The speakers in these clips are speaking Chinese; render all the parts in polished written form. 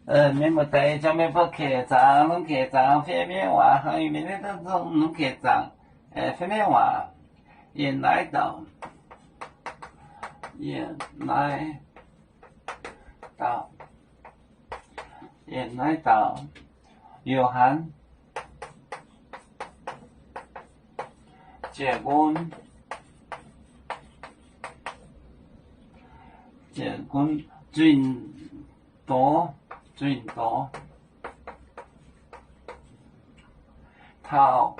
面目对焦面不客张，拢客张，反面话行业面的当中拢客张，反面话原来到约翰结婚最多头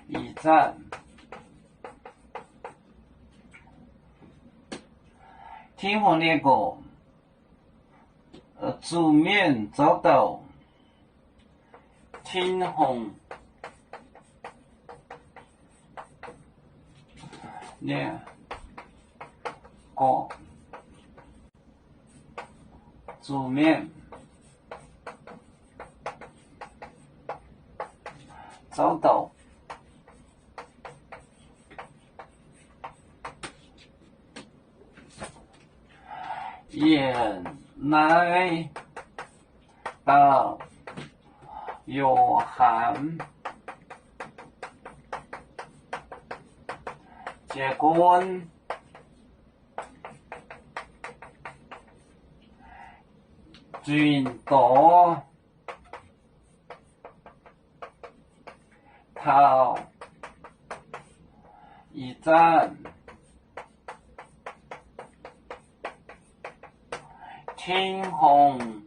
一站天虹列国主面走到天虹列国主面走到原来的约翰结婚最多头一站天虹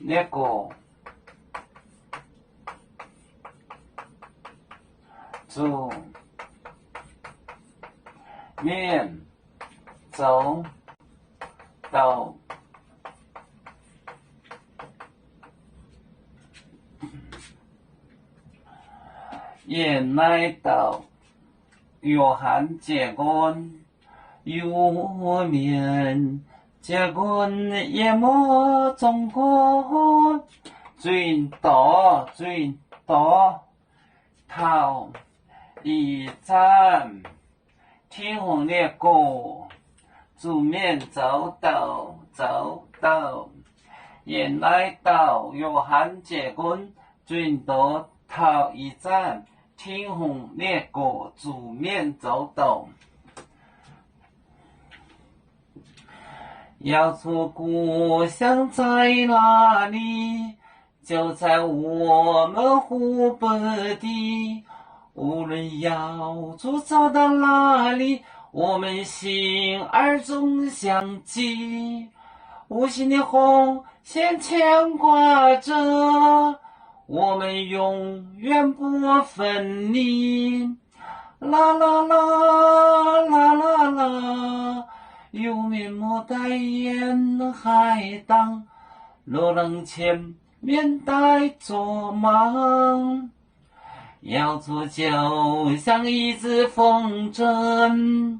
列国主面走到原来的约翰结婚有面结婚也没中国最多头一站天虹列国主面走到原来的约翰结婚最多头一站天虹列国主面走到要说故乡在哪里，就在我们湖北地。无论要走到哪里，我们心儿总相系。无形的红线牵挂着，我们永远不分离。啦啦啦啦啦啦。有面目代言海荡，落浪前面带着忙，要做就像一只风筝，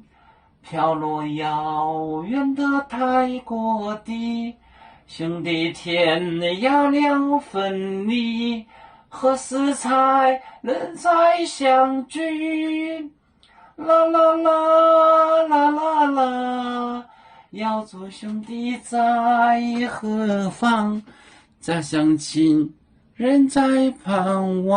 飘落遥远的泰国地。兄弟天涯两分离，何时才能再相聚？啦啦啦啦啦啦，要做兄弟在何方？家乡亲人在盼望。